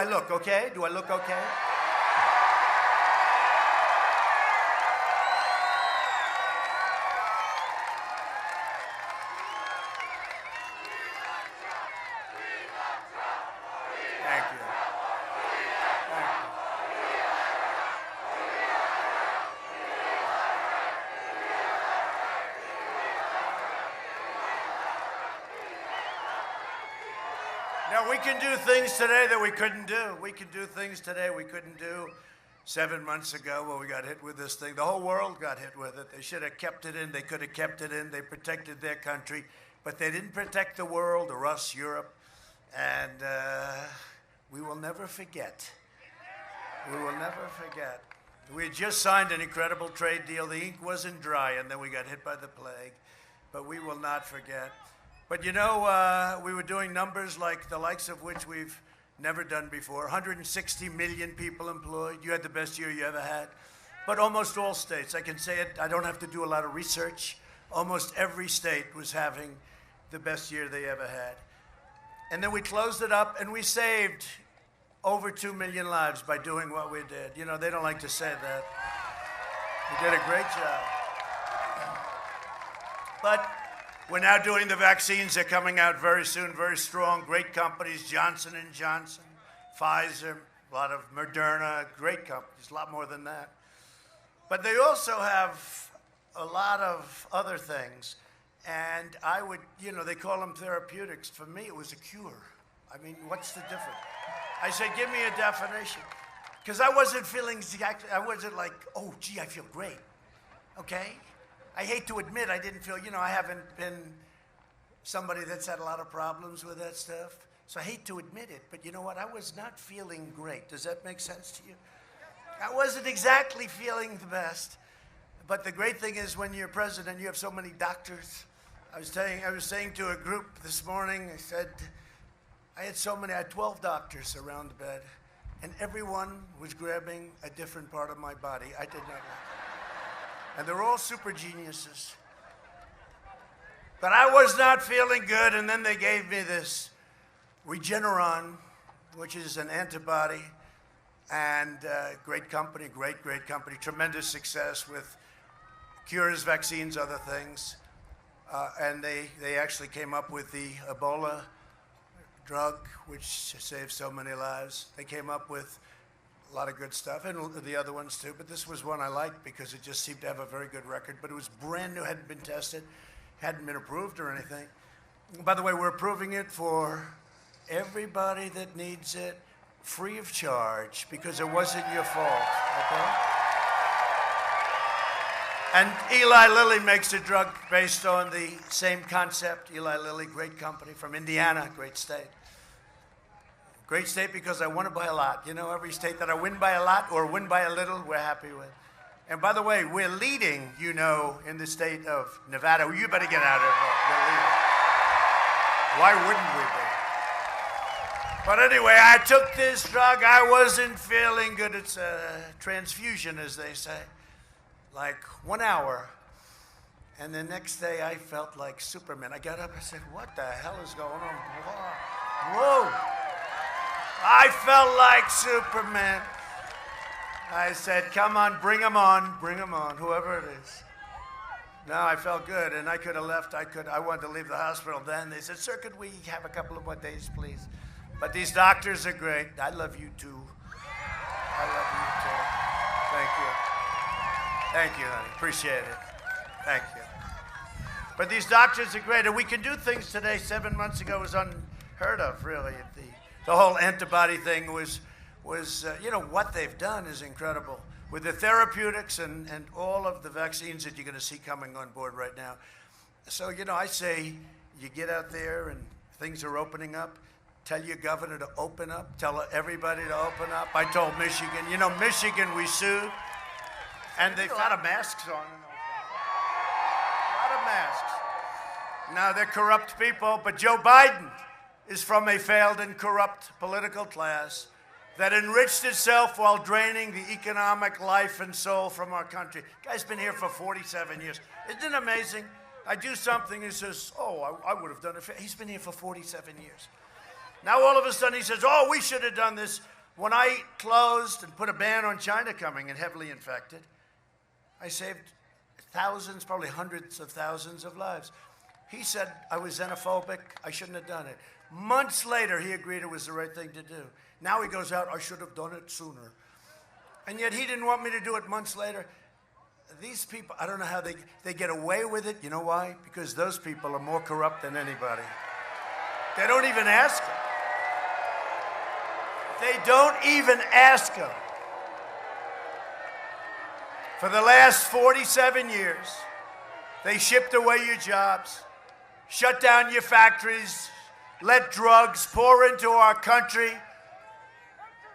I look okay? Do I look okay? Thank you. Thank you. Now, we can do things today that we couldn't do. We can do things today we couldn't do 7 months ago when we got hit with this thing. The whole world got hit with it. They should have kept it in. They could have kept it in. They protected their country, but they didn't protect the world or us, Europe. And we will never forget. We will never forget. We had just signed an incredible trade deal. The ink wasn't dry, and then we got hit by the plague. But we will not forget. But you know, we were doing numbers like the likes of which we've never done before. 160 million people employed. You had the best year you ever had. But almost all states, I can say it, I don't have to do a lot of research. Almost every state was having the best year they ever had. And then we closed it up and we saved over 2 million lives by doing what we did. You know, they don't like to say that. We did a great job. But we're now doing the vaccines. They're coming out very soon, very strong. Great companies, Johnson & Johnson, Pfizer, a lot of Moderna, great companies, a lot more than that. But they also have a lot of other things. And I would, you know, they call them therapeutics. For me, it was a cure. I mean, what's the difference? I said, give me a definition. Because I wasn't feeling exactly, I wasn't like, oh, gee, I feel great. Okay? I hate to admit I didn't feel, you know, I haven't been somebody that's had a lot of problems with that stuff. So I hate to admit it, but you know what? I was not feeling great. Does that make sense to you? I wasn't exactly feeling the best. But the great thing is when you're president, you have so many doctors. I was saying to a group this morning, I said, I had 12 doctors around the bed, and everyone was grabbing a different part of my body. I did not like it. And they're all super geniuses. But I was not feeling good, and then they gave me this Regeneron, which is an antibody, and great company, great company, tremendous success with cures, vaccines, other things. And they actually came up with the Ebola drug, which saved so many lives. They came up with a lot of good stuff, and the other ones too, but this was one I liked because it just seemed to have a very good record, but it was brand new, hadn't been tested, hadn't been approved or anything. By the way, we're approving it for everybody that needs it, free of charge, because it wasn't your fault, okay? And Eli Lilly makes a drug based on the same concept. Eli Lilly, great company from Indiana, great state. Great state because I won it by a lot. You know, every state that I win by a lot or win by a little, we're happy with. And by the way, we're leading, you know, in the state of Nevada. You better get out of it. We're leading. Why wouldn't we be? But anyway, I took this drug. I wasn't feeling good. It's a transfusion, as they say. Like 1 hour. And the next day, I felt like Superman. I got up, I said, what the hell is going on? Whoa. I felt like Superman. I said, come on, bring him on, whoever it is. No, I felt good, and I could have left. I wanted to leave the hospital then. They said, sir, could we have a couple of more days, please? But these doctors are great. I love you, too. I love you, too. Thank you. Thank you, honey. Appreciate it. Thank you. But these doctors are great, and we can do things today. 7 months ago was unheard of, really. The whole antibody thing was you know, what they've done is incredible. With the therapeutics and all of the vaccines that you're going to see coming on board right now. So, you know, I say you get out there and things are opening up. Tell your governor to open up. Tell everybody to open up. I told Michigan. You know, Michigan, we sued. And they've got masks on. A lot of masks. Now, they're corrupt people, but Joe Biden is from a failed and corrupt political class that enriched itself while draining the economic life and soul from our country. Guy's been here for 47 years. Isn't it amazing? I do something, he says, oh, I would have done it. He's been here for 47 years. Now all of a sudden he says, oh, we should have done this. When I closed and put a ban on China coming and heavily infected, I saved thousands, probably hundreds of thousands of lives. He said I was xenophobic, I shouldn't have done it. Months later, he agreed it was the right thing to do. Now he goes out, I should have done it sooner. And yet he didn't want me to do it months later. These people, I don't know how they get away with it. You know why? Because those people are more corrupt than anybody. They don't even ask them. They don't even ask them. For the last 47 years, they shipped away your jobs, shut down your factories, let drugs pour into our country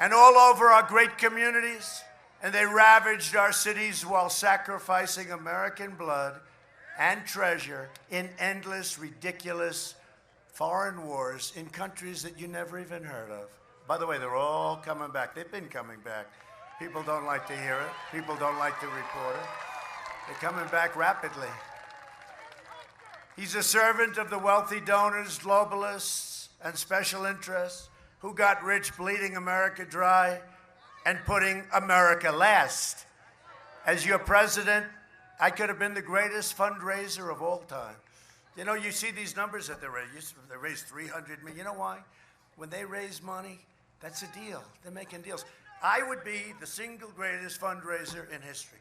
and all over our great communities, and they ravaged our cities while sacrificing American blood and treasure in endless, ridiculous foreign wars in countries that you never even heard of. By the way, they're all coming back. They've been coming back. People don't like to hear it. People don't like to report it. They're coming back rapidly. He's a servant of the wealthy donors, globalists, and special interests who got rich bleeding America dry and putting America last. As your president, I could have been the greatest fundraiser of all time. You know, you see these numbers that they raised 300 million. You know why? When they raise money, that's a deal. They're making deals. I would be the single greatest fundraiser in history.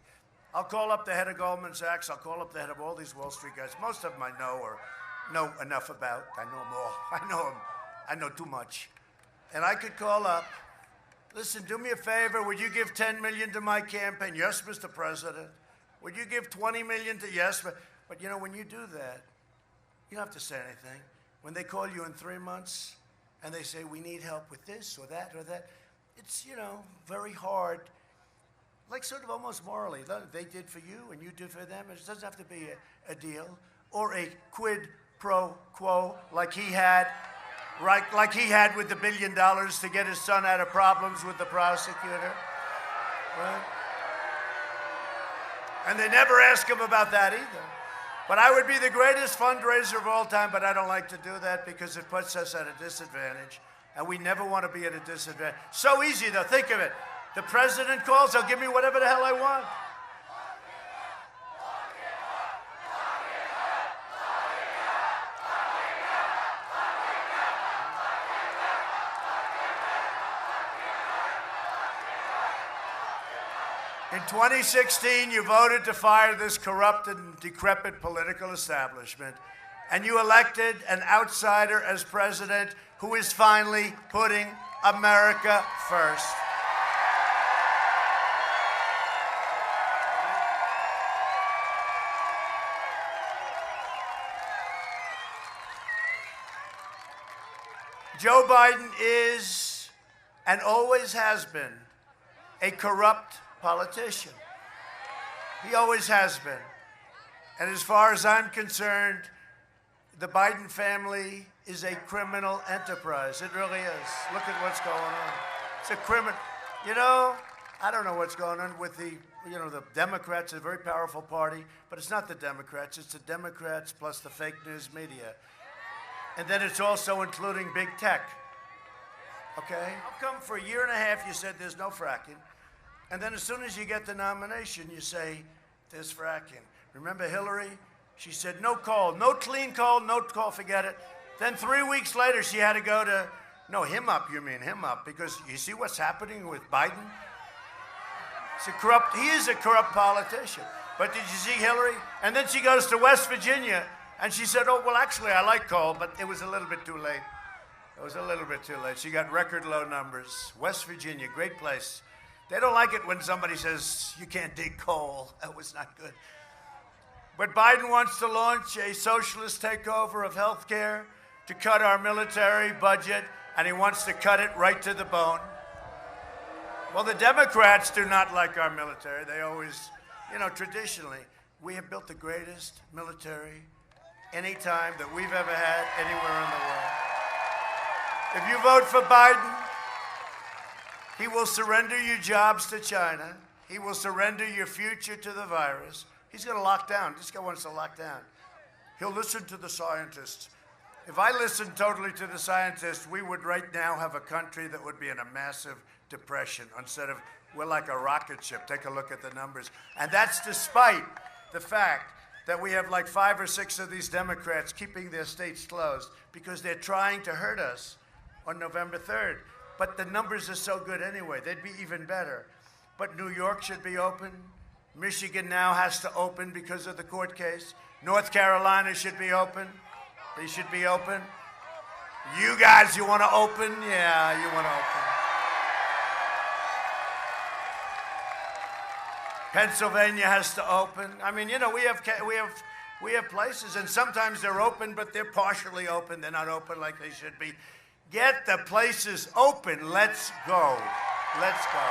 I'll call up the head of Goldman Sachs. I'll call up the head of all these Wall Street guys. Most of them I know or know enough about. I know them all. I know them. I know too much. And I could call up, listen, do me a favor. Would you give 10 million to my campaign? Yes, Mr. President. Would you give 20 million to, yes. But you know, when you do that, you don't have to say anything. When they call you in 3 months and they say, we need help with this or that, it's, you know, very hard. Like sort of almost morally. They did for you and you did for them. It doesn't have to be a deal or a quid pro quo like he had, right? Like he had with the $1 billion to get his son out of problems with the prosecutor, right? And they never ask him about that either. But I would be the greatest fundraiser of all time, but I don't like to do that because it puts us at a disadvantage. And we never want to be at a disadvantage. So easy, though. Think of it. The president calls, he'll give me whatever the hell I want. In 2016, you voted to fire this corrupted and decrepit political establishment, and you elected an outsider as president who is finally putting America first. Joe Biden is, and always has been, a corrupt politician. He always has been. And as far as I'm concerned, the Biden family is a criminal enterprise. It really is. Look at what's going on. It's a criminal. You know, I don't know what's going on with the Democrats, a very powerful party, but it's not the Democrats. It's the Democrats plus the fake news media. And then it's also including big tech. Okay? How come for a year and a half you said there's no fracking? And then as soon as you get the nomination, you say there's fracking. Remember Hillary? She said no coal, no clean coal, no coal, forget it. Then 3 weeks later, she had to go to, no, him up, because you see what's happening with Biden? He is a corrupt politician. But did you see Hillary? And then she goes to West Virginia, and she said, oh, well, actually, I like coal, but it was a little bit too late. It was a little bit too late. She got record low numbers. West Virginia, great place. They don't like it when somebody says, you can't dig coal. That was not good. But Biden wants to launch a socialist takeover of health care to cut our military budget, and he wants to cut it right to the bone. Well, the Democrats do not like our military. They always, traditionally, we have built the greatest military anytime that we've ever had anywhere in the world. If you vote for Biden, he will surrender your jobs to China. He will surrender your future to the virus. He's going to lock down. This guy wants to lock down. He'll listen to the scientists. If I listened totally to the scientists, we would right now have a country that would be in a massive depression. Instead of, we're like a rocket ship. Take a look at the numbers. And that's despite the fact that we have like 5 or 6 of these Democrats keeping their states closed because they're trying to hurt us on November 3rd. But the numbers are so good anyway. They'd be even better. But New York should be open. Michigan now has to open because of the court case. North Carolina should be open. They should be open. You guys, you want to open? Yeah, you want to open. Pennsylvania has to open. I mean, you know, we have places, and sometimes they're open, but they're partially open. They're not open like they should be. Get the places open. Let's go. Let's go.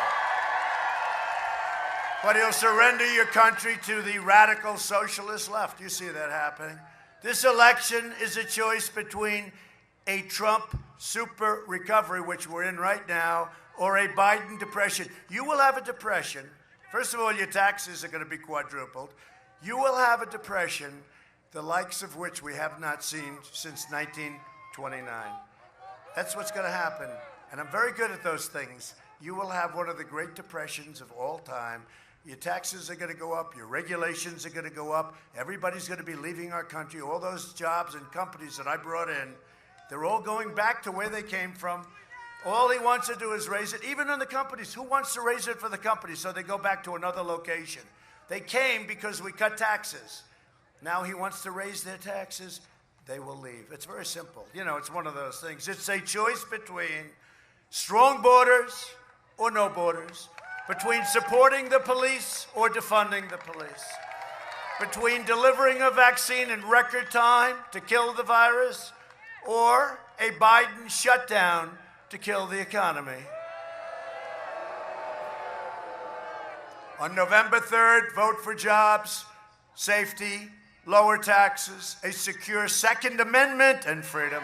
But he'll surrender your country to the radical socialist left. You see that happening. This election is a choice between a Trump super recovery, which we're in right now, or a Biden depression. You will have a depression. First of all, your taxes are going to be quadrupled. You will have a depression, the likes of which we have not seen since 1929. That's what's going to happen. And I'm very good at those things. You will have one of the great depressions of all time. Your taxes are going to go up. Your regulations are going to go up. Everybody's going to be leaving our country. All those jobs and companies that I brought in, they're all going back to where they came from. All he wants to do is raise it. Even in the companies, who wants to raise it for the companies so they go back to another location? They came because we cut taxes. Now he wants to raise their taxes. They will leave. It's very simple. You know, it's one of those things. It's a choice between strong borders or no borders, between supporting the police or defunding the police, between delivering a vaccine in record time to kill the virus or a Biden shutdown to kill the economy. On November 3rd, vote for jobs, safety, lower taxes, a secure Second Amendment, and freedom.